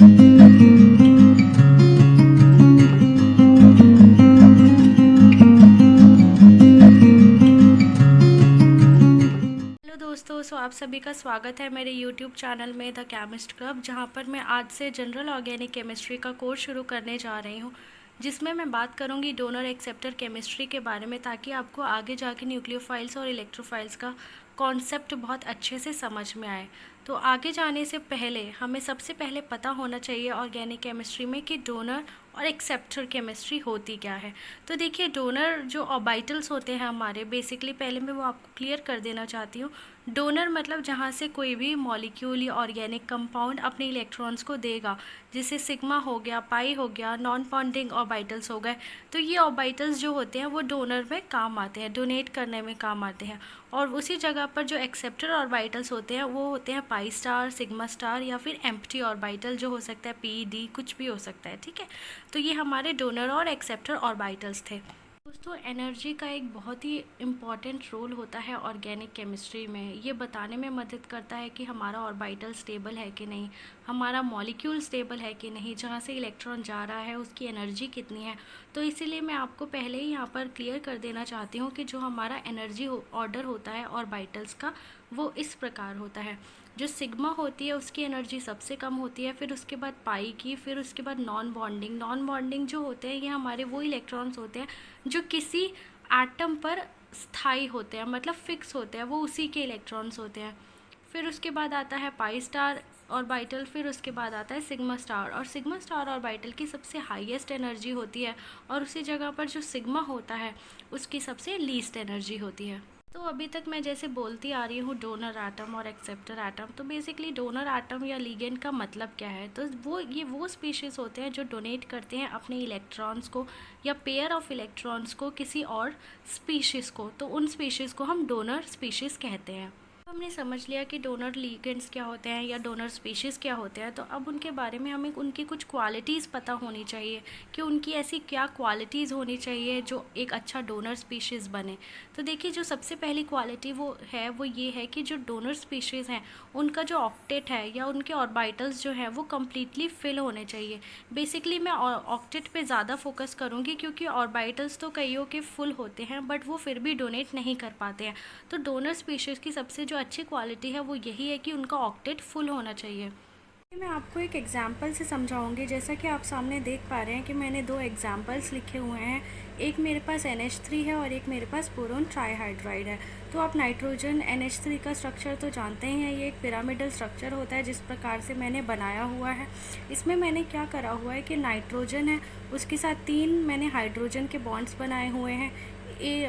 Hello दोस्तों, आप सभी का स्वागत है मेरे YouTube चैनल में द केमिस्ट क्लब, जहां पर मैं आज से जनरल ऑर्गेनिक केमिस्ट्री का कोर्स शुरू करने जा रही हूं, जिसमें मैं बात करूंगी डोनर एक्सेप्टर केमिस्ट्री के बारे में, ताकि आपको आगे जाके न्यूक्लियोफाइल्स और इलेक्ट्रोफाइल्स का कॉन्सेप्ट बहुत अच्छे से समझ में आए। तो आगे जाने से पहले हमें सबसे पहले पता होना चाहिए ऑर्गेनिक केमिस्ट्री में कि डोनर और एक्सेप्टर केमिस्ट्री होती क्या है। तो देखिए, डोनर जो ऑर्बिटल्स होते हैं हमारे, बेसिकली पहले मैं वो आपको क्लियर कर देना चाहती हूँ। डोनर मतलब जहाँ से कोई भी मॉलिक्यूल या ऑर्गेनिक कंपाउंड अपने इलेक्ट्रॉन्स को देगा, जैसे सिग्मा हो गया, पाई हो गया, नॉन बॉन्डिंग ऑर्बिटल्स हो गए। तो ये ऑर्बिटल्स जो होते हैं वो डोनर में काम आते हैं, डोनेट करने में काम आते हैं। और उसी जगह पर जो एक्सेप्टर ऑर्बिटल्स होते हैं वो होते हैं पाई स्टार, सिग्मा स्टार, या फिर एम्प्टी ऑर्बिटल जो हो सकता है पी डी, कुछ भी हो सकता है। ठीक है, तो ये हमारे डोनर और एक्सेप्टर ऑर्बिटल्स थे। दोस्तों, एनर्जी का एक बहुत ही इम्पॉर्टेंट रोल होता है ऑर्गेनिक केमिस्ट्री में। ये बताने में मदद करता है कि हमारा ऑर्बिटल स्टेबल है कि नहीं, हमारा मॉलिक्यूल स्टेबल है कि नहीं, जहाँ से इलेक्ट्रॉन जा रहा है उसकी एनर्जी कितनी है। तो इसीलिए मैं आपको पहले ही यहाँ पर क्लियर कर देना चाहती हूँ कि जो हमारा एनर्जी ऑर्डर होता है ऑर्बिटल्स का, वो इस प्रकार होता है। जो सिग्मा होती है उसकी एनर्जी सबसे कम होती है, फिर उसके बाद पाई की, फिर उसके बाद नॉन बॉन्डिंग जो होते हैं ये हमारे वो इलेक्ट्रॉन्स होते हैं जो किसी एटम पर स्थायी होते हैं, मतलब फिक्स होते हैं, वो उसी के इलेक्ट्रॉन्स होते हैं। फिर उसके बाद आता है पाई स्टार ऑर्बिटल, फिर उसके बाद आता है सिग्मा स्टार, और सिग्मा स्टार ऑर्बिटल की सबसे हाईएस्ट एनर्जी होती है, और उसी जगह पर जो सिग्मा होता है उसकी सबसे लीस्ट एनर्जी होती है। तो अभी तक मैं जैसे बोलती आ रही हूँ डोनर एटम और एक्सेप्टर एटम, तो बेसिकली डोनर एटम या लिगेंड का मतलब क्या है, तो वो स्पीशीज़ होते हैं जो डोनेट करते हैं अपने इलेक्ट्रॉन्स को या पेयर ऑफ इलेक्ट्रॉन्स को किसी और स्पीशीज़ को, तो उन स्पीशीज़ को हम डोनर स्पीशीज़ कहते हैं। हमने समझ लिया कि डोनर लिगेंड्स क्या होते हैं या डोनर स्पीशीज़ क्या होते हैं, तो अब उनके बारे में हमें उनकी कुछ क्वालिटीज़ पता होनी चाहिए कि उनकी ऐसी क्या क्वालिटीज़ होनी चाहिए जो एक अच्छा डोनर स्पीशीज़ बने। तो देखिए, जो सबसे पहली क्वालिटी वो ये है कि जो डोनर स्पीशीज़ हैं उनका जो ऑक्टेट है या उनके ऑर्बिटल्स जो हैं वो कम्प्लीटली फिल होने चाहिए। बेसिकली मैं ऑक्टेट पे ज़्यादा फोकस करूँगी, क्योंकि ऑर्बिटल्स तो कईयों के फुल होते हैं बट वो फिर भी डोनेट नहीं कर पाते हैं। तो डोनर स्पीशीज़ की सबसे जो अच्छी क्वालिटी है वो यही है कि उनका ऑक्टेट फुल होना चाहिए। मैं आपको एक एग्जाम्पल से समझाऊंगी। जैसा कि आप सामने देख पा रहे हैं कि मैंने दो एग्जाम्पल्स लिखे हुए हैं, एक मेरे पास NH3 है और एक मेरे पास बोरोन ट्राईहाइड्राइड है। तो आप नाइट्रोजन NH3 का स्ट्रक्चर तो जानते ही हैं, ये एक पिरामिडल स्ट्रक्चर होता है जिस प्रकार से मैंने बनाया हुआ है। इसमें मैंने क्या करा हुआ है कि नाइट्रोजन है उसके साथ 3 मैंने हाइड्रोजन के बॉन्ड्स बनाए हुए हैं।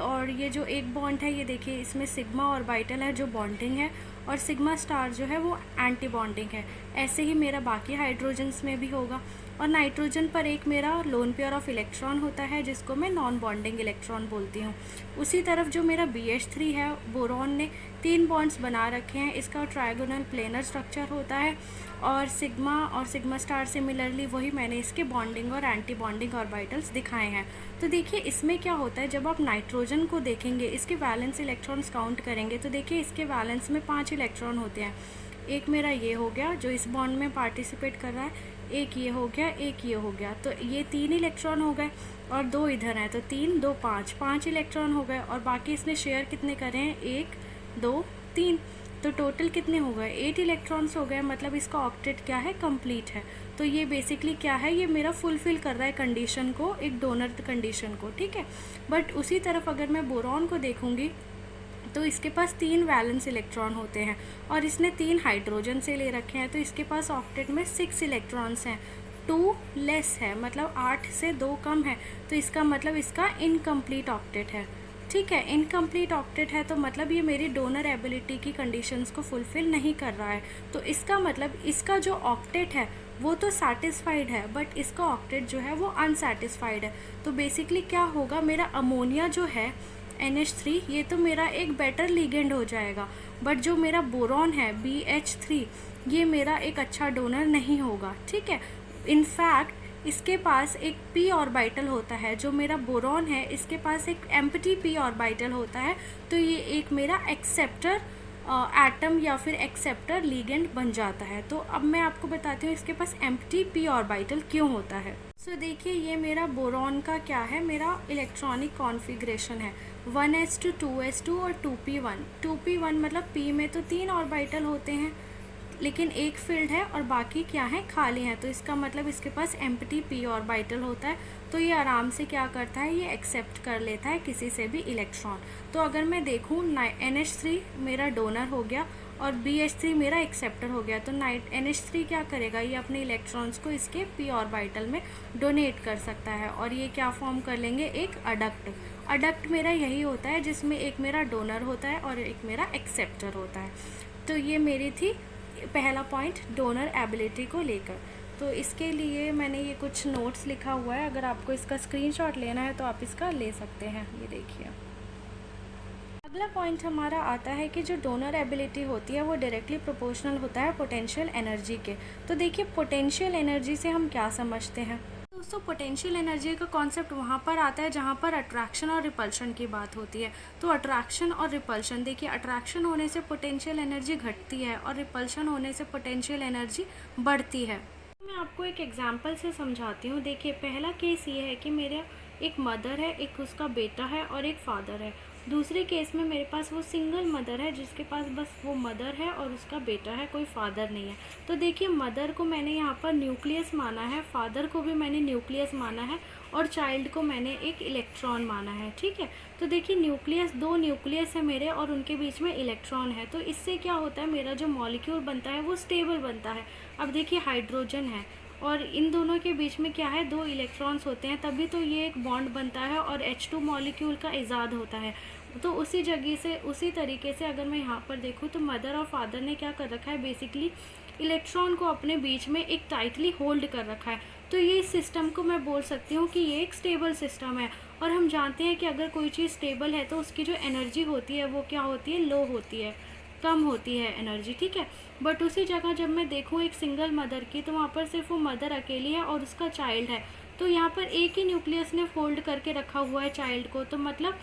और ये जो एक बॉन्ड है ये देखिए, इसमें सिग्मा ऑर्बिटल है जो बॉन्डिंग है, और सिग्मा स्टार जो है वो एंटी बॉन्डिंग है। ऐसे ही मेरा बाकी हाइड्रोजन्स में भी होगा। और नाइट्रोजन पर एक मेरा लोन पेयर ऑफ इलेक्ट्रॉन होता है जिसको मैं नॉन बॉन्डिंग इलेक्ट्रॉन बोलती हूँ। उसी तरफ जो मेरा BH3 है, बोरॉन ने 3 बॉन्ड्स बना रखे हैं, इसका ट्रायगोनल प्लेनर स्ट्रक्चर होता है। और सिग्मा स्टार सिमिलरली वही मैंने इसके बॉन्डिंग और एंटी बॉन्डिंग ऑर्बिटल्स दिखाए हैं। तो देखिए, इसमें क्या होता है, जब आप नाइट्रोजन को देखेंगे, इसके वैलेंस इलेक्ट्रॉन्स काउंट करेंगे तो देखिए इसके वैलेंस में 5 इलेक्ट्रॉन होते हैं। एक मेरा ये हो गया जो इस बॉन्ड में पार्टिसिपेट कर रहा है, एक ये हो गया, एक ये हो गया, तो ये 3 इलेक्ट्रॉन हो गए, और 2 इधर हैं तो 3 2 5 इलेक्ट्रॉन हो गए। और बाकी इसने शेयर कितने करे हैं, 1 2 3, तो टोटल कितने हो गए, 8 इलेक्ट्रॉन्स हो गए। मतलब इसका ऑक्टेट क्या है, कंप्लीट है। तो ये बेसिकली क्या है, ये मेरा फुलफिल कर रहा है कंडीशन को, एक डोनर कंडीशन को। ठीक है, बट उसी तरफ अगर मैं बोरॉन को देखूंगी तो इसके पास 3 वैलेंस इलेक्ट्रॉन होते हैं और इसने 3 हाइड्रोजन से ले रखे हैं, तो इसके पास ऑक्टेट में 6 इलेक्ट्रॉन्स हैं। 2 लेस है, मतलब 8 से 2 कम है, तो इसका मतलब इसका इनकम्प्लीट ऑक्टेट है। ठीक है, इनकम्प्लीट ऑक्टेट है तो मतलब ये मेरी डोनर एबिलिटी की कंडीशंस को फुलफिल नहीं कर रहा है। तो इसका मतलब इसका जो ऑक्टेट है वो तो सेटिस्फाइड है, बट इसका ऑक्टेट जो है वो अनसेटिस्फाइड है। तो बेसिकली क्या होगा, मेरा अमोनिया जो है NH3 ये तो मेरा एक बेटर लिगेंड हो जाएगा, बट जो मेरा बोरॉन है BH3 ये मेरा एक अच्छा डोनर नहीं होगा। ठीक है, इनफैक्ट इसके पास एक p ऑर्बिटल होता है, जो मेरा बोरॉन है इसके पास एक एम्प्टी p ऑर्बिटल होता है, तो ये एक मेरा एक्सेप्टर एटम या फिर एक्सेप्टर लिगेंड बन जाता है। तो अब मैं आपको बताती हूँ इसके पास एम्प्टी पी ऑर्बिटल क्यों होता है। सो देखिए ये मेरा बोरॉन का क्या है, मेरा इलेक्ट्रॉनिक कॉन्फ़िगरेशन है 1s2 2s2 और 2p1। 2p1 मतलब p में तो 3 ऑर्बिटल होते हैं लेकिन एक फील्ड है और बाकी क्या है, खाली है। तो इसका मतलब इसके पास एम्प्टी पी ऑर्बिटल होता है। तो ये आराम से क्या करता है, ये एक्सेप्ट कर लेता है किसी से भी इलेक्ट्रॉन। तो अगर मैं देखूँ NH3 मेरा डोनर हो गया और BH3 मेरा एक्सेप्टर हो गया, तो NH3 क्या करेगा, ये अपने इलेक्ट्रॉन्स को इसके पी ऑर्बिटल में डोनेट कर सकता है और ये क्या फॉर्म कर लेंगे, एक अडक्ट। अडक्ट मेरा यही होता है जिसमें एक मेरा डोनर होता है और एक मेरा एक्सेप्टर होता है। तो ये मेरी थी पहला पॉइंट डोनर एबिलिटी को लेकर। तो इसके लिए मैंने ये कुछ नोट्स लिखा हुआ है, अगर आपको इसका स्क्रीनशॉट लेना है तो आप इसका ले सकते हैं। ये देखिए अगला पॉइंट हमारा आता है कि जो डोनर एबिलिटी होती है वो डायरेक्टली प्रोपोर्शनल होता है पोटेंशियल एनर्जी के। तो देखिए पोटेंशियल एनर्जी से हम क्या समझते हैं दोस्तों, पोटेंशियल एनर्जी का कॉन्सेप्ट वहाँ पर आता है जहाँ पर अट्रैक्शन और रिपल्शन की बात होती है। तो अट्रैक्शन और रिपल्शन, देखिए अट्रैक्शन होने से पोटेंशियल एनर्जी घटती है और रिपल्शन होने से पोटेंशियल एनर्जी बढ़ती है। मैं आपको एक एग्जांपल से समझाती हूँ। देखिए पहला केस ये है कि मेरा एक मदर है, एक उसका बेटा है और एक फादर है। दूसरे केस में मेरे पास वो सिंगल मदर है जिसके पास बस वो मदर है और उसका बेटा है, कोई फादर नहीं है। तो देखिए मदर को मैंने यहाँ पर न्यूक्लियस माना है, फादर को भी मैंने न्यूक्लियस माना है और चाइल्ड को मैंने एक इलेक्ट्रॉन माना है। ठीक है, तो देखिए न्यूक्लियस, दो न्यूक्लियस है मेरे और उनके बीच में इलेक्ट्रॉन है। तो इससे क्या होता है, मेरा जो मॉलिक्यूल बनता है वो स्टेबल बनता है। अब देखिए हाइड्रोजन है और इन दोनों के बीच में क्या है, दो इलेक्ट्रॉन्स होते हैं, तभी तो ये एक बॉन्ड बनता है और H2 मॉलिक्यूल का इजाद होता है। तो उसी जगह से, उसी तरीके से अगर मैं यहाँ पर देखूँ तो मदर और फादर ने क्या कर रखा है, बेसिकली इलेक्ट्रॉन को अपने बीच में एक टाइटली होल्ड कर रखा है। तो ये सिस्टम को मैं बोल सकती हूँ कि ये एक स्टेबल सिस्टम है। और हम जानते हैं कि अगर कोई चीज़ स्टेबल है तो उसकी जो एनर्जी होती है वो क्या होती है, लो होती है, कम होती है एनर्जी। ठीक है, बट उसी जगह जब मैं देखूँ एक सिंगल मदर की, तो वहाँ पर सिर्फ वो मदर अकेली है और उसका चाइल्ड है। तो यहाँ पर एक ही न्यूक्लियस ने फोल्ड करके रखा हुआ है चाइल्ड को। तो मतलब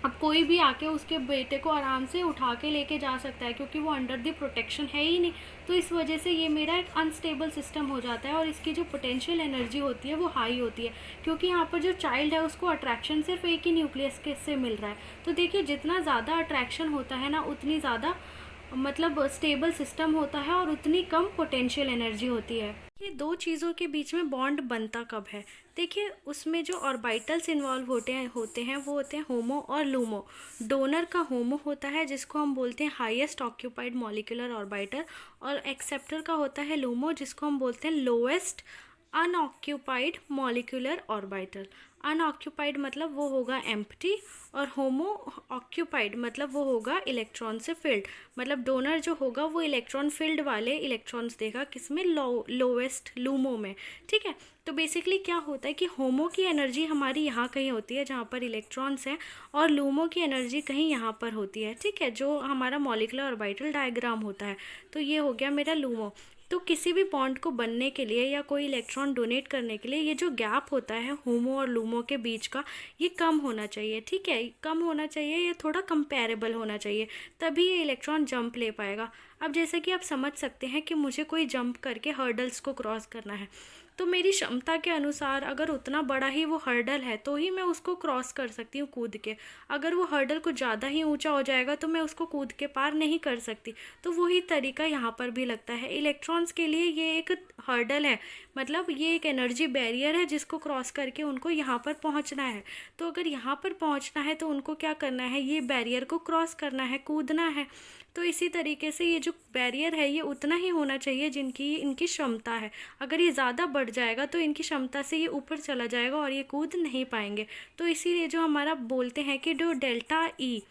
अब कोई भी आके उसके बेटे को आराम से उठा के लेके जा सकता है क्योंकि वो अंडर द प्रोटेक्शन है ही नहीं। तो इस वजह से ये मेरा एक अनस्टेबल सिस्टम हो जाता है और इसकी जो पोटेंशियल एनर्जी होती है वो हाई होती है क्योंकि यहाँ पर जो चाइल्ड है उसको अट्रैक्शन सिर्फ एक ही न्यूक्लियस के से मिल रहा है। तो देखिए जितना ज़्यादा अट्रैक्शन होता है ना, उतनी ज़्यादा मतलब स्टेबल सिस्टम होता है और उतनी कम पोटेंशियल एनर्जी होती है। ये दो चीज़ों के बीच में बॉन्ड बनता कब है, देखिए उसमें जो ऑर्बिटल्स इन्वॉल्व होते हैं वो होते हैं होमो और लूमो। डोनर का होमो होता है जिसको हम बोलते हैं हाईएस्ट ऑक्यूपाइड मॉलिक्यूलर ऑर्बिटल, और एक्सेप्टर का होता है लूमो जिसको हम बोलते हैं lowest unoccupied molecular orbital. Unoccupied मतलब वो होगा एम्प्टी और होमो ऑक्यूपाइड मतलब वो होगा इलेक्ट्रॉन से फिल्ड। मतलब डोनर जो होगा वो इलेक्ट्रॉन फील्ड वाले इलेक्ट्रॉन्स देगा, किसमें, लोवेस्ट लूमो में। ठीक है, तो बेसिकली क्या होता है कि होमो की एनर्जी हमारी यहाँ कहीं होती है जहाँ पर इलेक्ट्रॉन्स हैं और लूमो की एनर्जी कहीं यहाँ पर होती है। ठीक है, जो हमारा मॉलिक्यूलर ऑर्बिटल डायग्राम होता है। तो ये हो गया मेरा लूमो। तो किसी भी बॉन्ड को बनने के लिए या कोई इलेक्ट्रॉन डोनेट करने के लिए ये जो गैप होता है होमो और लूमो के बीच का, ये कम होना चाहिए। ठीक है, कम होना चाहिए, ये थोड़ा कंपेरेबल होना चाहिए, तभी ये इलेक्ट्रॉन जंप ले पाएगा। अब जैसे कि आप समझ सकते हैं कि मुझे कोई जंप करके हर्डल्स को क्रॉस करना है, तो मेरी क्षमता के अनुसार अगर उतना बड़ा ही वो हर्डल है तो ही मैं उसको क्रॉस कर सकती हूँ कूद के। अगर वो हर्डल कुछ ज़्यादा ही ऊंचा हो जाएगा तो मैं उसको कूद के पार नहीं कर सकती। तो वही तरीका यहाँ पर भी लगता है। इलेक्ट्रॉन्स के लिए ये एक हर्डल है, मतलब ये एक एनर्जी बैरियर है जिसको क्रॉस करके उनको यहाँ पर पहुँचना है। तो अगर यहाँ पर पहुँचना है तो उनको क्या करना है, ये बैरियर को क्रॉस करना है, कूदना है। तो इसी तरीके से ये जो बैरियर है ये उतना ही होना चाहिए जिनकी इनकी क्षमता है। अगर ये ज़्यादा बढ़ जाएगा तो इनकी क्षमता से ये ऊपर चला जाएगा और ये कूद नहीं पाएंगे। तो इसीलिए जो हमारा बोलते हैं कि जो डेल्टा ई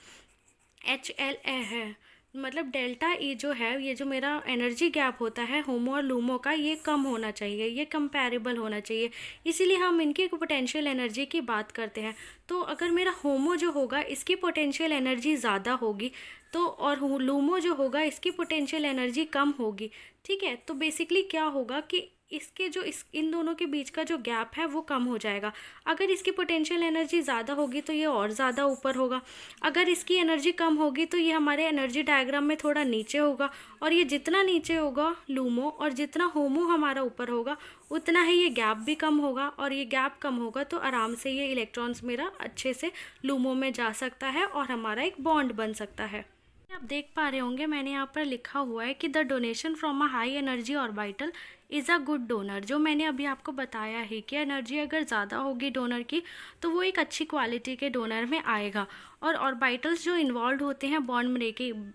HLA है, मतलब डेल्टा ई जो है, ये जो मेरा एनर्जी गैप होता है होमो और लूमो का, ये कम होना चाहिए, ये कंपैरेबल होना चाहिए। इसीलिए हम इनकी पोटेंशियल एनर्जी की बात करते हैं। तो अगर मेरा होमो जो होगा इसकी पोटेंशियल एनर्जी ज़्यादा होगी तो, और लूमो जो होगा इसकी पोटेंशियल एनर्जी कम होगी। ठीक है, तो बेसिकली क्या होगा कि इसके जो इन दोनों के बीच का जो गैप है वो कम हो जाएगा। अगर इसकी पोटेंशियल एनर्जी ज़्यादा होगी तो ये और ज़्यादा ऊपर होगा, अगर इसकी एनर्जी कम होगी तो ये हमारे एनर्जी डायग्राम में थोड़ा नीचे होगा, और ये जितना नीचे होगा लूमो और जितना होमो हमारा ऊपर होगा उतना ही ये गैप भी कम होगा, और ये गैप कम होगा तो आराम से ये इलेक्ट्रॉन्स मेरा अच्छे से लूमो में जा सकता है और हमारा एक बॉन्ड बन सकता है। आप देख पा रहे होंगे मैंने यहाँ पर लिखा हुआ है कि the donation from a high energy orbital is a good donor. जो मैंने अभी आपको बताया है कि एनर्जी अगर ज़्यादा होगी डोनर की तो वो एक अच्छी क्वालिटी के डोनर में आएगा, और ऑर्बिटल्स जो इन्वॉल्व होते हैं बॉन्ड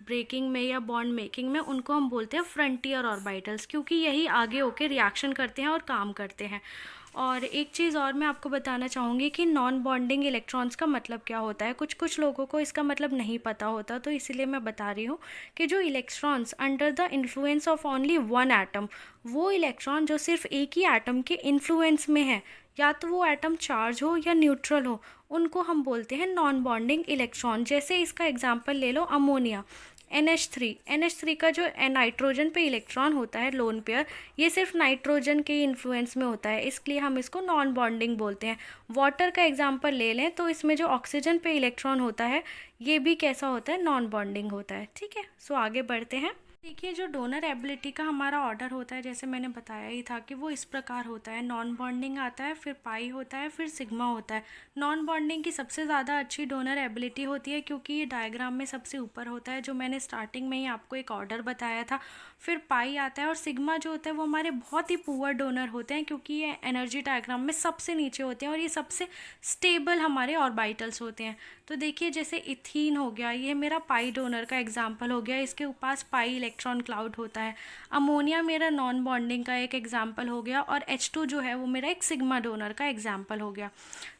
ब्रेकिंग में या बॉन्ड मेकिंग में उनको हम बोलते हैं फ्रंटियर ऑर्बिटल्स, क्योंकि यही आगे होकर रिएक्शन करते हैं और काम करते हैं। और एक चीज़ और मैं आपको बताना चाहूँगी कि नॉन बॉन्डिंग इलेक्ट्रॉन्स का मतलब क्या होता है। कुछ लोगों को इसका मतलब नहीं पता होता, तो इसीलिए मैं बता रही हूँ कि जो electrons under the influence of only one atom, वो इलेक्ट्रॉन जो सिर्फ एक ही एटम के इन्फ्लुएंस में है, या तो वो एटम चार्ज हो या न्यूट्रल हो, उनको हम बोलते हैं नॉन बॉन्डिंग इलेक्ट्रॉन। जैसे इसका एग्जाम्पल ले लो अमोनिया, NH3 का जो नाइट्रोजन पे इलेक्ट्रॉन होता है लोन पेयर, ये सिर्फ नाइट्रोजन के इन्फ्लुएंस में होता है, इसलिए हम इसको नॉन बॉन्डिंग बोलते हैं। वाटर का एग्जांपल ले लें तो इसमें जो ऑक्सीजन पे इलेक्ट्रॉन होता है ये भी कैसा होता है, नॉन बॉन्डिंग होता है। ठीक है, सो आगे बढ़ते हैं। देखिए जो डोनर एबिलिटी का हमारा ऑर्डर होता है, जैसे मैंने बताया ही था कि वो इस प्रकार होता है, नॉन बॉन्डिंग आता है, फिर पाई होता है, फिर सिग्मा होता है। नॉन बॉन्डिंग की सबसे ज़्यादा अच्छी डोनर एबिलिटी होती है क्योंकि ये डायग्राम में सबसे ऊपर होता है, जो मैंने स्टार्टिंग में ही आपको एक ऑर्डर बताया था। फिर पाई आता है, और सिग्मा जो होता है वो हमारे बहुत ही पुअर डोनर होते हैं क्योंकि ये एनर्जी डायग्राम में सबसे नीचे होते हैं और ये सबसे स्टेबल हमारे ऑर्बिटल्स होते हैं। तो देखिए जैसे इथीन हो गया, ये मेरा पाई डोनर का एग्जाम्पल हो गया, इसके पास पाई इलेक्ट्रॉन क्लाउड होता है। अमोनिया मेरा नॉन बॉन्डिंग का एक एग्जाम्पल हो गया, और H2 जो है वो मेरा एक सिग्मा डोनर का एग्जाम्पल हो गया।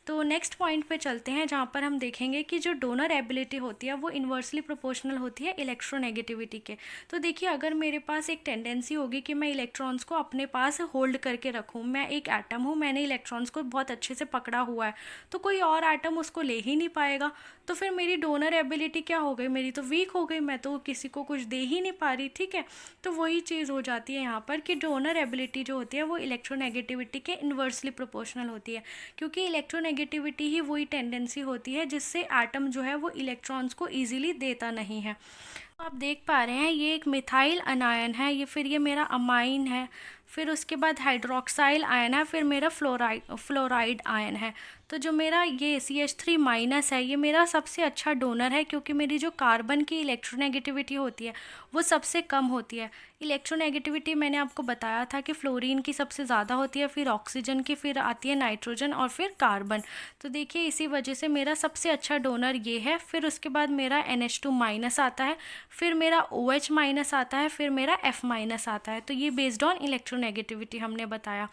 तो नेक्स्ट पॉइंट पे चलते हैं, जहाँ पर हम देखेंगे कि जो डोनर एबिलिटी होती है वो इन्वर्सली प्रोपोर्शनल होती है इलेक्ट्रोनेगेटिविटी के। तो देखिए अगर मेरे पास एक टेंडेंसी होगी कि मैं इलेक्ट्रॉन्स को अपने पास होल्ड करके रखूँ, मैं एक एटम हूँ, मैंने इलेक्ट्रॉन्स को बहुत अच्छे से पकड़ा हुआ है, तो कोई और एटम उसको ले ही नहीं पाएगा, तो फिर मेरी डोनर एबिलिटी क्या हो गई, मेरी तो वीक हो गई, मैं तो किसी को कुछ दे ही नहीं पा रही। ठीक है, तो वही चीज़ हो जाती है यहाँ पर कि डोनर एबिलिटी जो होती है वो इलेक्ट्रोनेगेटिविटी के इन्वर्सली प्रोपोर्शनल होती है, क्योंकि इलेक्ट्रोनेगेटिविटी ही वही टेंडेंसी होती है जिससे एटम जो है वो इलेक्ट्रॉन्स को ईजिली देता नहीं है। तो आप देख पा रहे हैं ये एक मिथाइल अनायन है, ये फिर ये मेरा अमाइन है, फिर उसके बाद हाइड्रोक्साइल आयन है, फिर मेरा फ्लोराइड आयन है। तो जो मेरा ये CH3 माइनस है ये मेरा सबसे अच्छा डोनर है क्योंकि मेरी जो कार्बन की इलेक्ट्रोनेगेटिविटी होती है वो सबसे कम होती है। इलेक्ट्रोनेगेटिविटी मैंने आपको बताया था कि फ्लोरीन की सबसे ज़्यादा होती है, फिर ऑक्सीजन की, फिर आती है नाइट्रोजन और फिर कार्बन। तो देखिए इसी वजह से मेरा सबसे अच्छा डोनर ये है। फिर उसके बाद मेरा NH2 माइनस आता है, फिर मेरा OH माइनस आता है, फिर मेरा F माइनस आता है। तो ये बेस्ड ऑन इलेक्ट्रोनेगेटिविटी हमने बताया।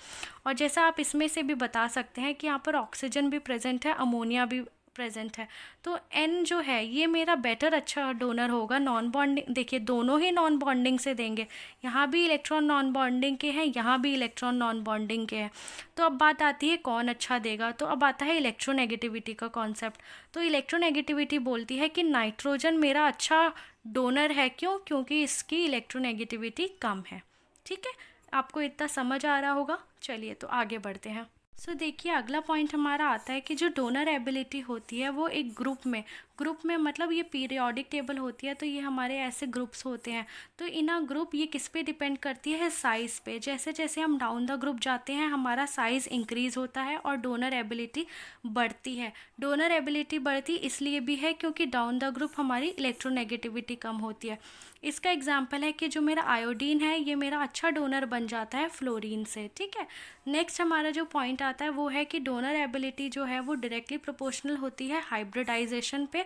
और जैसा आप इसमें से भी बता सकते हैं कि यहाँ पर ऑक्सीजन भी प्रेजेंट है, अमोनिया भी प्रेजेंट है, तो N जो है ये मेरा बेटर अच्छा डोनर होगा। नॉन बॉन्डिंग देखिए दोनों ही नॉन बॉन्डिंग से देंगे, यहाँ भी इलेक्ट्रॉन नॉन बॉन्डिंग के हैं, यहाँ भी इलेक्ट्रॉन नॉन बॉन्डिंग के हैं। तो अब बात आती है कौन अच्छा देगा, तो अब आता है इलेक्ट्रोनेगेटिविटी का कॉन्सेप्ट। तो इलेक्ट्रोनेगेटिविटी बोलती है कि नाइट्रोजन मेरा अच्छा डोनर है। क्यों? क्योंकि इसकी इलेक्ट्रोनेगेटिविटी कम है। ठीक है, आपको इतना समझ आ रहा होगा। चलिए तो आगे बढ़ते हैं। सो देखिए अगला पॉइंट हमारा आता है कि जो डोनर एबिलिटी होती है वो एक ग्रुप में मतलब ये पीरियोडिक टेबल होती है, तो ये हमारे ऐसे ग्रुप्स होते हैं। तो इन ग्रुप ये किस पे डिपेंड करती है, साइज़ पे। जैसे जैसे हम डाउन द ग्रुप जाते हैं हमारा साइज़ इंक्रीज़ होता है और डोनर एबिलिटी बढ़ती है। डोनर एबिलिटी बढ़ती इसलिए भी है क्योंकि डाउन द ग्रुप हमारी इलेक्ट्रोनेगेटिविटी कम होती है। इसका एग्जाम्पल है कि जो मेरा आयोडीन है ये मेरा अच्छा डोनर बन जाता है फ्लोरीन से। ठीक है, नेक्स्ट हमारा जो पॉइंट आता है वो है कि डोनर एबिलिटी जो है वो डायरेक्टली प्रोपोर्शनल होती है हाइब्रिडाइजेशन पे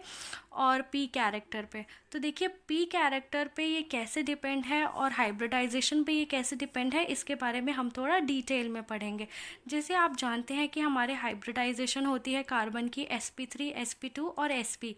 और पी कैरेक्टर पे। तो देखिए पी कैरेक्टर पे ये कैसे डिपेंड है और हाइब्रिडाइजेशन पे ये कैसे डिपेंड है, इसके बारे में हम थोड़ा डिटेल में पढ़ेंगे। जैसे आप जानते हैं कि हमारे हाइब्रिडाइजेशन होती है कार्बन की sp3 sp2 और sp।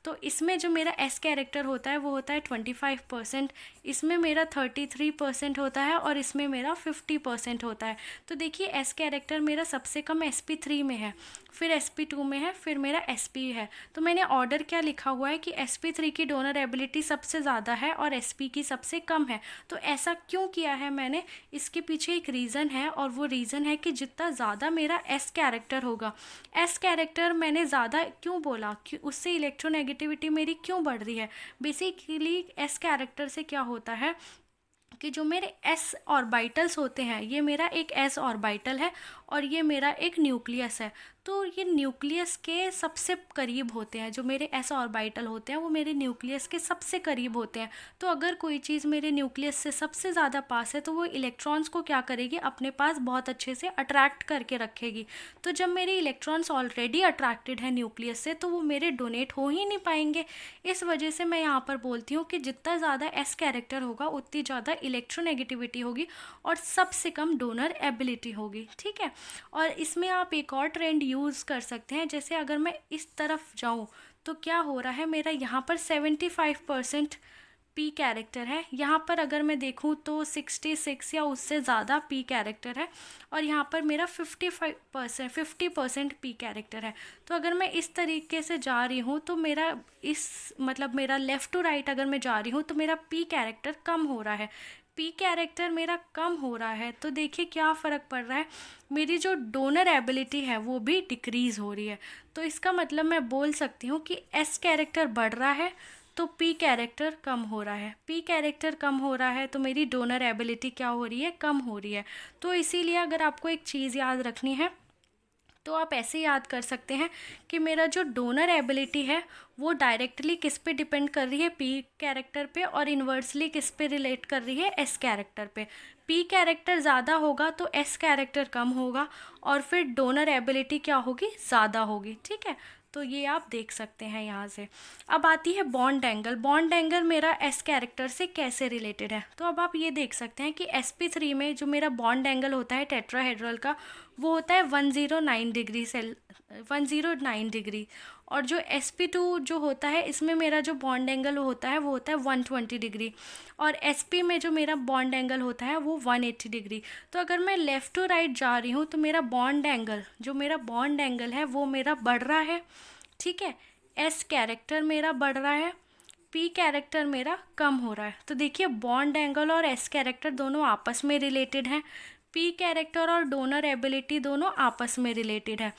तो इसमें जो मेरा s कैरेक्टर होता है वो होता है 25 25%, इसमें मेरा 33% होता है और इसमें मेरा 50% होता है। तो देखिए एस कैरेक्टर मेरा सबसे कम sp3 में है, फिर sp2 में है, फिर मेरा sp है। तो मैंने ऑर्डर क्या लिखा हुआ है कि sp3 की डोनर एबिलिटी सबसे ज़्यादा है और sp की सबसे कम है। तो ऐसा क्यों किया है मैंने, इसके पीछे एक रीज़न है, और वो रीज़न है कि जितना ज़्यादा मेरा s कैरेक्टर होगा, s कैरेक्टर मैंने ज़्यादा क्यों बोला कि उससे इलेक्ट्रोनेगेटिविटी मेरी क्यों बढ़ रही है। बेसिकली s कैरेक्टर से क्या होता है कि जो मेरे s ऑर्बिटल्स होते हैं, ये मेरा एक s ऑर्बिटल है और ये मेरा एक न्यूक्लियस है। तो ये न्यूक्लियस के सबसे करीब होते हैं, जो मेरे s ऑर्बिटल होते हैं वो मेरे न्यूक्लियस के सबसे करीब होते हैं। तो अगर कोई चीज़ मेरे न्यूक्लियस से सबसे ज़्यादा पास है तो वो इलेक्ट्रॉन्स को क्या करेगी, अपने पास बहुत अच्छे से अट्रैक्ट करके रखेगी। तो जब मेरे इलेक्ट्रॉन्स ऑलरेडी अट्रैक्टेड है न्यूक्लियस से तो वो मेरे डोनेट हो ही नहीं पाएंगे। इस वजह से मैं यहाँ पर बोलती हूँ कि जितना ज़्यादा s कैरेक्टर होगा उतनी ज़्यादा इलेक्ट्रोनेगेटिविटी होगी और सबसे कम डोनर एबिलिटी होगी। ठीक है, और इसमें आप एक और ट्रेंड यूज़ कर सकते हैं। जैसे अगर मैं इस तरफ जाऊं तो क्या हो रहा है, मेरा यहाँ पर 75% पी कैरेक्टर है, यहाँ पर अगर मैं देखूँ तो 66 या उससे ज़्यादा पी कैरेक्टर है, और यहाँ पर मेरा 50% पी कैरेक्टर है। तो अगर मैं इस तरीके से जा रही हूँ तो मेरा मेरा लेफ़्ट टू राइट अगर मैं जा रही हूँ तो मेरा पी कैरेक्टर कम हो रहा है, पी कैरेक्टर मेरा कम हो रहा है। तो देखिए क्या फ़र्क पड़ रहा है, मेरी जो डोनर एबिलिटी है वो भी डिक्रीज़ हो रही है। तो इसका मतलब मैं बोल सकती हूँ कि एस कैरेक्टर बढ़ रहा है तो पी कैरेक्टर कम हो रहा है, पी कैरेक्टर कम हो रहा है तो मेरी डोनर एबिलिटी क्या हो रही है, कम हो रही है। तो इसीलिए अगर आपको एक चीज़ याद रखनी है तो आप ऐसे याद कर सकते हैं कि मेरा जो डोनर एबिलिटी है वो डायरेक्टली किस पे डिपेंड कर रही है, पी कैरेक्टर पे, और इन्वर्सली किस पे रिलेट कर रही है, एस कैरेक्टर पे। पी कैरेक्टर ज़्यादा होगा तो एस कैरेक्टर कम होगा और फिर डोनर एबिलिटी क्या होगी, ज़्यादा होगी। ठीक है, तो ये आप देख सकते हैं यहाँ से। अब आती है बॉन्ड एंगल। बॉन्ड एंगल मेरा एस कैरेक्टर से कैसे रिलेटेड है, तो अब आप ये देख सकते हैं कि sp3 में जो मेरा बॉन्ड एंगल होता है टेट्राहेड्रल का वो होता है 109 डिग्री से 109 डिग्री, और जो sp2 जो होता है इसमें मेरा जो बॉन्ड एंगल होता है वो होता है 120 डिग्री, और sp में जो मेरा बॉन्ड एंगल होता है वो 180 डिग्री। तो अगर मैं लेफ़्ट टू राइट जा रही हूँ तो मेरा बॉन्ड एंगल है वो मेरा बढ़ रहा है। ठीक है, एस कैरेक्टर मेरा बढ़ रहा है, पी कैरेक्टर मेरा कम हो रहा है। तो देखिए बॉन्ड एंगल और एस कैरेक्टर दोनों आपस में रिलेटेड हैं, पी कैरेक्टर और डोनर एबिलिटी दोनों आपस में रिलेटेड है।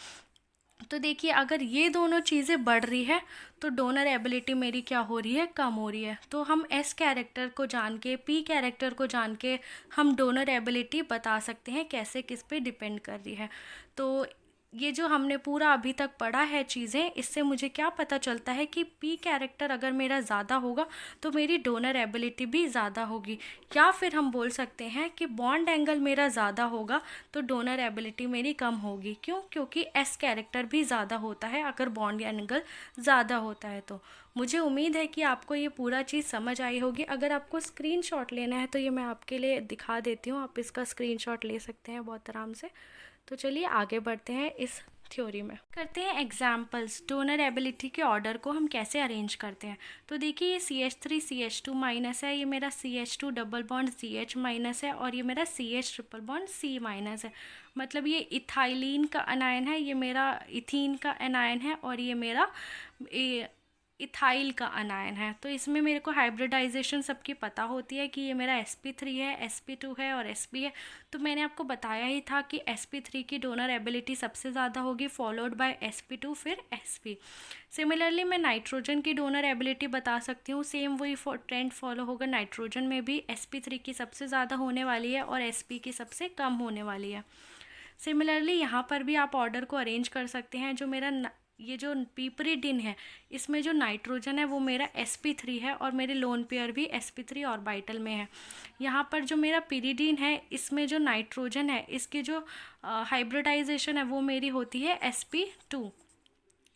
तो देखिए अगर ये दोनों चीज़ें बढ़ रही है तो डोनर एबिलिटी मेरी क्या हो रही है, कम हो रही है। तो हम एस कैरेक्टर को जान के, पी कैरेक्टर को जान के हम डोनर एबिलिटी बता सकते हैं कैसे किस पे डिपेंड कर रही है। तो ये जो हमने पूरा अभी तक पढ़ा है चीज़ें, इससे मुझे क्या पता चलता है कि पी कैरेक्टर अगर मेरा ज़्यादा होगा तो मेरी डोनर एबिलिटी भी ज़्यादा होगी, या फिर हम बोल सकते हैं कि बॉन्ड एंगल मेरा ज़्यादा होगा तो डोनर एबिलिटी मेरी कम होगी। क्यों? क्योंकि एस कैरेक्टर भी ज़्यादा होता है अगर बॉन्ड एंगल ज़्यादा होता है। तो मुझे उम्मीद है कि आपको ये पूरा चीज़ समझ आई होगी। अगर आपको स्क्रीनशॉट लेना है तो ये मैं आपके लिए दिखा देती हूँ, आप इसका स्क्रीनशॉट ले सकते हैं बहुत आराम से। तो चलिए आगे बढ़ते हैं इस थ्योरी में, करते हैं एग्जाम्पल्स। डोनर एबिलिटी के ऑर्डर को हम कैसे अरेंज करते हैं। तो देखिए ये CH3 CH2 माइनस है, ये मेरा CH2 double bond CH minus है, और ये मेरा CH triple bond C minus है। मतलब ये इथाइलिन का अनायन है, ये मेरा इथीन का अनायन है, और ये मेरा इथाइल का अनायन है। तो इसमें मेरे को हाइब्रिडाइजेशन सबकी पता होती है कि ये मेरा sp3 है, sp2 है और sp है। तो मैंने आपको बताया ही था कि sp3 की डोनर एबिलिटी सबसे ज़्यादा होगी, फॉलोड बाय sp2 फिर sp। सिमिलरली मैं नाइट्रोजन की डोनर एबिलिटी बता सकती हूँ, सेम वही ट्रेंड फॉलो होगा। नाइट्रोजन में भी sp3 की सबसे ज़्यादा होने वाली है और sp की सबसे कम होने वाली है। सिमिलरली यहाँ पर भी आप ऑर्डर को अरेंज कर सकते हैं। जो मेरा ये जो पिपरिडिन है इसमें जो नाइट्रोजन है वो मेरा sp3 है और मेरे लोन पेयर भी sp3 ऑर्बिटल में है। यहाँ पर जो मेरा पिरिडिन है इसमें जो नाइट्रोजन है इसकी जो हाइब्रिडाइजेशन है वो मेरी होती है sp2।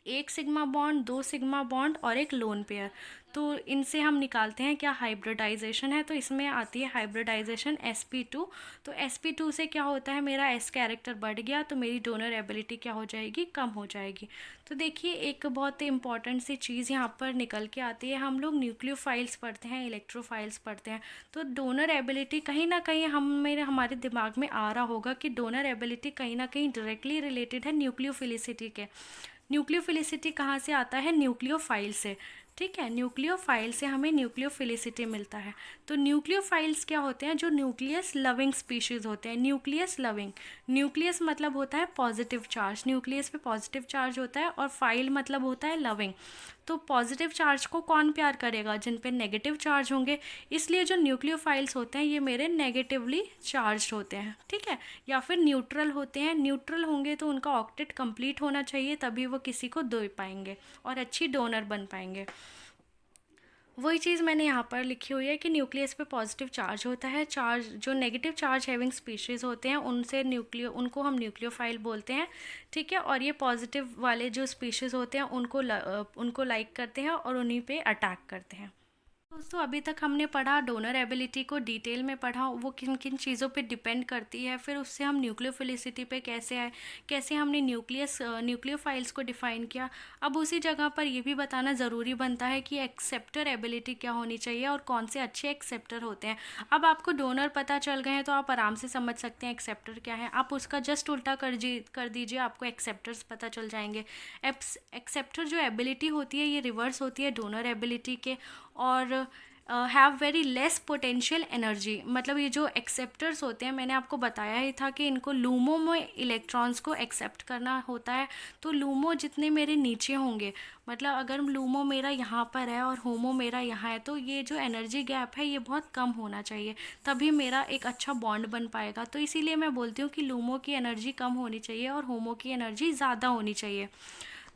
एक सिग्मा बॉन्ड, दो सिग्मा बॉन्ड और एक लोन पेयर। तो इनसे हम निकालते हैं क्या हाइब्रिडाइजेशन है, तो इसमें आती है हाइब्रिडाइजेशन sp2। तो sp2 से क्या होता है, मेरा s कैरेक्टर बढ़ गया तो मेरी डोनर एबिलिटी क्या हो जाएगी, कम हो जाएगी। तो देखिए एक बहुत इंपॉर्टेंट सी चीज़ यहाँ पर निकल के आती है। हम लोग न्यूक्लियोफाइल्स पढ़ते हैं, इलेक्ट्रोफाइल्स पढ़ते हैं, तो डोनर एबिलिटी कहीं ना कहीं हमारे दिमाग में आ रहा होगा कि डोनर एबिलिटी कहीं ना कहीं डायरेक्टली रिलेटेड है न्यूक्लियोफिलिसिटी के। न्यूक्लियोफिलिसिटी कहाँ से आता है, न्यूक्लियोफाइल से। ठीक है, न्यूक्लियोफाइल से हमें न्यूक्लियोफिलिसिटी मिलता है। तो न्यूक्लियोफाइल्स क्या होते हैं, जो न्यूक्लियस लविंग स्पीशीज़ होते हैं। न्यूक्लियस लविंग, न्यूक्लियस मतलब होता है पॉजिटिव चार्ज, न्यूक्लियस पे पॉजिटिव चार्ज होता है, और फाइल मतलब होता है लविंग। तो पॉजिटिव चार्ज को कौन प्यार करेगा, जिन पे नेगेटिव चार्ज होंगे। इसलिए जो न्यूक्लियोफाइल्स होते हैं ये मेरे नेगेटिवली चार्ज होते हैं। ठीक है, या फिर न्यूट्रल होते हैं। न्यूट्रल होंगे तो उनका ऑक्टेट कंप्लीट होना चाहिए, तभी वो किसी को दे पाएंगे और अच्छी डोनर बन पाएंगे। वही चीज़ मैंने यहाँ पर लिखी हुई है कि न्यूक्लियस पे पॉजिटिव चार्ज होता है। चार्ज जो नेगेटिव चार्ज हैविंग स्पीशीज़ होते हैं उनको हम न्यूक्लियोफाइल बोलते हैं। ठीक है, और ये पॉजिटिव वाले जो स्पीशीज़ होते हैं उनको लाइक करते हैं और उन्हीं पे अटैक करते हैं। दोस्तों अभी तक हमने पढ़ा डोनर एबिलिटी को, डिटेल में पढ़ा वो किन किन चीज़ों पे डिपेंड करती है, फिर उससे हम न्यूक्लियोफिलिसिटी पे कैसे आए, कैसे हमने न्यूक्लियोफाइल्स को डिफ़ाइन किया। अब उसी जगह पर ये भी बताना ज़रूरी बनता है कि एक्सेप्टर एबिलिटी क्या होनी चाहिए और कौन से अच्छे एक्सेप्टर होते हैं। अब आपको डोनर पता चल गए हैं तो आप आराम से समझ सकते हैं एक्सेप्टर क्या है। आप उसका जस्ट उल्टा कर दीजिए, आपको एक्सेप्टर्स पता चल जाएंगे। एक्सेप्टर जो एबिलिटी होती है ये रिवर्स होती है डोनर एबिलिटी के, और have very less potential energy. मतलब ये जो एक्सेप्टर्स होते हैं, मैंने आपको बताया ही था कि इनको लूमो में इलेक्ट्रॉन्स को एक्सेप्ट करना होता है। तो लूमो जितने मेरे नीचे होंगे, मतलब अगर लूमो मेरा यहाँ पर है और होमो मेरा यहाँ है, तो ये जो एनर्जी गैप है ये बहुत कम होना चाहिए, तभी मेरा एक अच्छा बॉन्ड बन पाएगा। तो इसीलिए मैं बोलती हूँ कि लूमो की एनर्जी कम होनी चाहिए और होमो की एनर्जी ज़्यादा होनी चाहिए।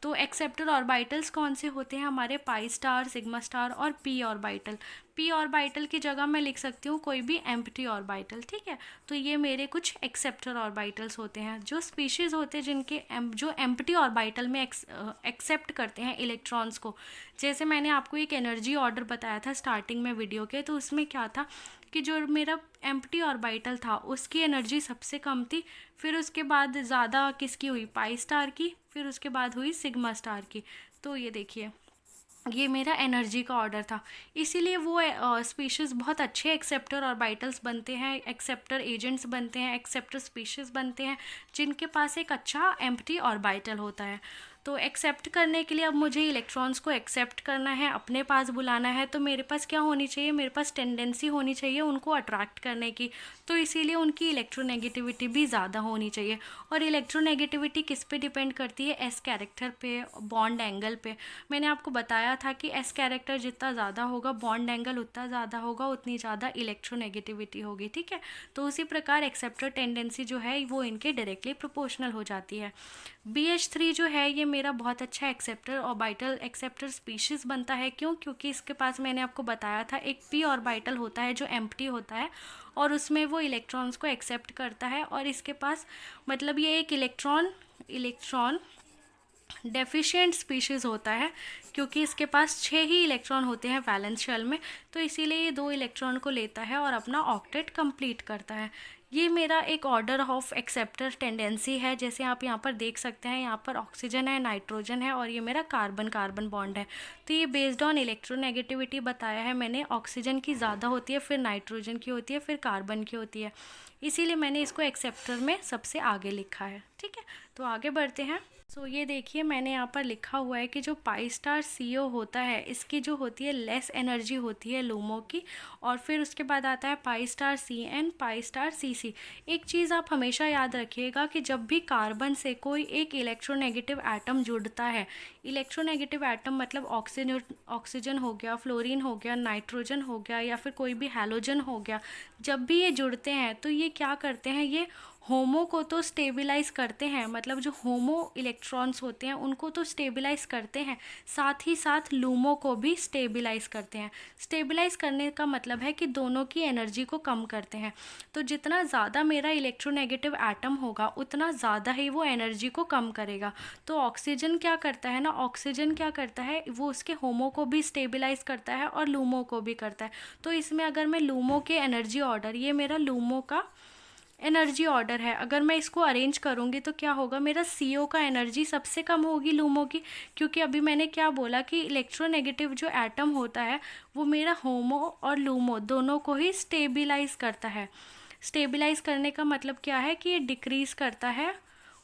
तो एक्सेप्टर ऑर्बिटल्स कौन से होते हैं हमारे, पाई स्टार, सिग्मा स्टार और पी ऑर्बिटल। पी ऑर्बिटल की जगह मैं लिख सकती हूँ कोई भी एम्प्टी ऑर्बिटल। ठीक है, तो ये मेरे कुछ एक्सेप्टर ऑर्बिटल्स होते हैं। जो स्पीशीज़ होते हैं जिनके जो एम्प्टी ऑर्बिटल में एक्सेप्ट करते हैं इलेक्ट्रॉन्स को, जैसे मैंने आपको एक एनर्जी ऑर्डर बताया था स्टार्टिंग में वीडियो के, तो उसमें क्या था कि जो मेरा एम्प्टी ऑर्बिटल था उसकी एनर्जी सबसे कम थी, फिर उसके बाद ज़्यादा किसकी हुई, पाई स्टार की, फिर उसके बाद हुई सिग्मा स्टार की। तो ये देखिए ये मेरा एनर्जी का ऑर्डर था। इसीलिए वो स्पीशीज़ बहुत अच्छे एक्सेप्टर ऑर्बिटल्स बनते हैं, एक्सेप्टर एजेंट्स बनते हैं, एक्सेप्टर स्पीशीज़ बनते हैं जिनके पास एक अच्छा एम्प्टी ऑर्बिटल होता है। तो एक्सेप्ट करने के लिए अब मुझे इलेक्ट्रॉन्स को एक्सेप्ट करना है, अपने पास बुलाना है, तो मेरे पास क्या होनी चाहिए, मेरे पास टेंडेंसी होनी चाहिए उनको अट्रैक्ट करने की। तो इसीलिए उनकी इलेक्ट्रोनेगेटिविटी भी ज़्यादा होनी चाहिए। और इलेक्ट्रोनेगेटिविटी किस पे डिपेंड करती है, एस कैरेक्टर पे, बॉन्ड एंगल पे। मैंने आपको बताया था कि एस कैरेक्टर जितना ज़्यादा होगा, बॉन्ड एंगल उतना ज़्यादा होगा, उतनी ज़्यादा इलेक्ट्रोनेगेटिविटी होगी। ठीक है, तो उसी प्रकार एक्सेप्टर टेंडेंसी जो है वो इनके डायरेक्टली प्रोपोर्शनल हो जाती है। BH3 जो है ये मेरा बहुत अच्छा एक्सेप्टर ऑर्बिटल एक्सेप्टर स्पीशीज़ बनता है। क्यों, क्योंकि इसके पास मैंने आपको बताया था एक पी ऑर्बिटल होता है जो एम्प्टी होता है और उसमें वो इलेक्ट्रॉन्स को एक्सेप्ट करता है, और इसके पास मतलब ये एक इलेक्ट्रॉन डेफिशिएंट स्पीशीज़ होता है, क्योंकि इसके पास 6 ही इलेक्ट्रॉन होते हैं वैलेंस शेल में। तो इसीलिए ये 2 इलेक्ट्रॉन को लेता है और अपना ऑक्टेट कंप्लीट करता है। ये मेरा एक ऑर्डर ऑफ एक्सेप्टर टेंडेंसी है। जैसे आप यहाँ पर देख सकते हैं, यहाँ पर ऑक्सीजन है, नाइट्रोजन है, और ये मेरा कार्बन कार्बन बॉन्ड है। तो ये बेस्ड ऑन इलेक्ट्रोनेगेटिविटी बताया है मैंने, ऑक्सीजन की ज़्यादा होती है, फिर नाइट्रोजन की होती है, फिर कार्बन की होती है। इसीलिए मैंने इसको एक्सेप्टर में सबसे आगे लिखा है। ठीक है, तो आगे बढ़ते हैं। सो ये देखिए मैंने यहाँ पर लिखा हुआ है कि जो पाई स्टार CO होता है, इसकी जो होती है लेस एनर्जी होती है लूमो की, और फिर उसके बाद आता है pi star CN, pi star CC। एक चीज़ आप हमेशा याद रखिएगा कि जब भी कार्बन से कोई एक इलेक्ट्रोनेगेटिव एटम जुड़ता है, इलेक्ट्रोनेगेटिव एटम मतलब ऑक्सीजन हो गया, फ्लोरीन हो गया, नाइट्रोजन हो गया, या फिर कोई भी हैलोजन हो गया, जब भी ये जुड़ते हैं तो ये क्या करते हैं, ये होमो को तो स्टेबलाइज करते हैं, मतलब जो होमो इलेक्ट्रॉन्स होते हैं उनको तो स्टेबलाइज करते हैं, साथ ही साथ लूमो को भी स्टेबलाइज करते हैं। स्टेबलाइज करने का मतलब है कि दोनों की एनर्जी को कम करते हैं। तो जितना ज़्यादा मेरा इलेक्ट्रोनेगेटिव एटम होगा उतना ज़्यादा ही वो एनर्जी को कम करेगा। तो ऑक्सीजन क्या करता है ना, ऑक्सीजन क्या करता है, वो उसके होमो को भी स्टेबलाइज करता है और लूमो को भी करता है। तो इसमें अगर मैं लूमो के एनर्जी ऑर्डर, ये मेरा लूमो का एनर्जी ऑर्डर है, अगर मैं इसको अरेंज करूँगी तो क्या होगा, मेरा CO का एनर्जी सबसे कम होगी लूमो की, क्योंकि अभी मैंने क्या बोला कि इलेक्ट्रोनेगेटिव जो एटम होता है वो मेरा होमो और लूमो दोनों को ही स्टेबिलाइज करता है। स्टेबिलाइज करने का मतलब क्या है कि ये डिक्रीज़ करता है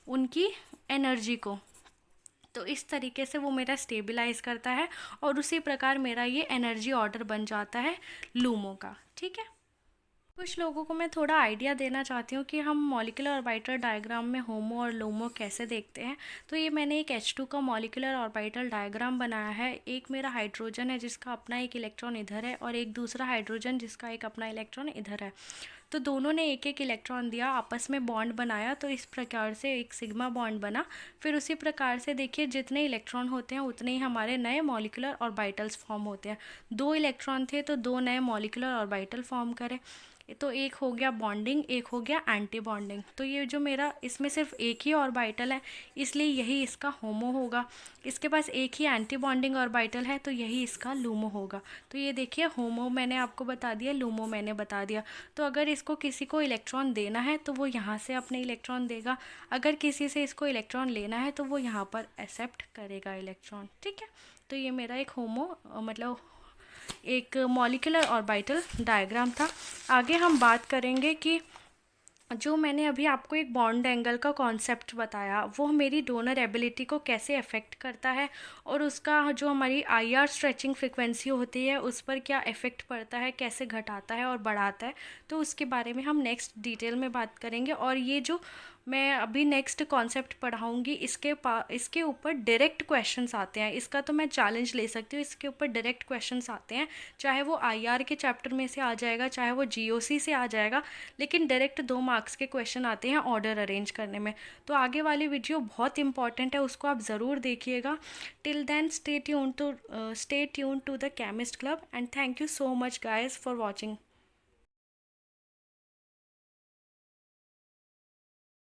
उनकी एनर्जी को। तो इस तरीके से वो मेरा स्टेबलाइज करता है और उसी प्रकार मेरा ये एनर्जी ऑर्डर बन जाता है लूमो का। ठीक है, कुछ लोगों को मैं थोड़ा आइडिया देना चाहती हूँ कि हम मॉलिक्यूलर ऑर्बिटल डायग्राम में होमो और लूमो कैसे देखते हैं। तो ये मैंने एक H2 का मॉलिक्यूलर ऑर्बिटल डायग्राम बनाया है। एक मेरा हाइड्रोजन है जिसका अपना एक इलेक्ट्रॉन इधर है और एक दूसरा हाइड्रोजन जिसका एक अपना इलेक्ट्रॉन इधर है। तो दोनों ने एक एक इलेक्ट्रॉन दिया, आपस में बॉन्ड बनाया, तो इस प्रकार से एक सिग्मा बॉन्ड बना। फिर उसी प्रकार से देखिए जितने इलेक्ट्रॉन होते हैं उतने ही हमारे नए मॉलिक्यूलर ऑर्बिटल्स फॉर्म होते हैं। 2 इलेक्ट्रॉन थे तो 2 नए मॉलिक्यूलर ऑर्बिटल फॉर्म करे। तो एक हो गया बॉन्डिंग, एक हो गया एंटी बॉन्डिंग। तो ये जो मेरा इसमें सिर्फ एक ही ऑर्बिटल है इसलिए यही इसका होमो होगा। इसके पास एक ही एंटी बॉन्डिंग ऑर्बिटल है तो यही इसका लूमो होगा। तो ये देखिए होमो मैंने आपको बता दिया, लूमो मैंने बता दिया। तो अगर इसको किसी को इलेक्ट्रॉन देना है तो वो यहाँ से अपने इलेक्ट्रॉन देगा, अगर किसी से इसको इलेक्ट्रॉन लेना है तो वो यहाँ पर एक्सेप्ट करेगा इलेक्ट्रॉन। ठीक है, तो ये मेरा एक होमो मतलब एक मॉलिक्यूलर ऑर्बिटल डायग्राम था। आगे हम बात करेंगे कि जो मैंने अभी आपको एक बॉन्ड एंगल का कॉन्सेप्ट बताया वो मेरी डोनर एबिलिटी को कैसे अफेक्ट करता है और उसका जो हमारी IR स्ट्रेचिंग फ्रिक्वेंसी होती है उस पर क्या इफ़ेक्ट पड़ता है, कैसे घटाता है और बढ़ाता है। तो उसके बारे में हम नेक्स्ट डिटेल में बात करेंगे। और ये जो मैं अभी नेक्स्ट कॉन्सेप्ट पढ़ाऊँगी इसके ऊपर डायरेक्ट क्वेश्चंस आते हैं। इसका तो मैं चैलेंज ले सकती हूँ, इसके ऊपर डायरेक्ट क्वेश्चंस आते हैं, चाहे वो IR के चैप्टर में से आ जाएगा चाहे वो GOC से आ जाएगा, लेकिन डायरेक्ट 2 मार्क्स के क्वेश्चन आते हैं ऑर्डर अरेंज करने में। तो आगे वाली वीडियो बहुत इंपॉर्टेंट है, उसको आप ज़रूर देखिएगा। Till then stay tune to the Chemist Club and thank you so much guys for watching.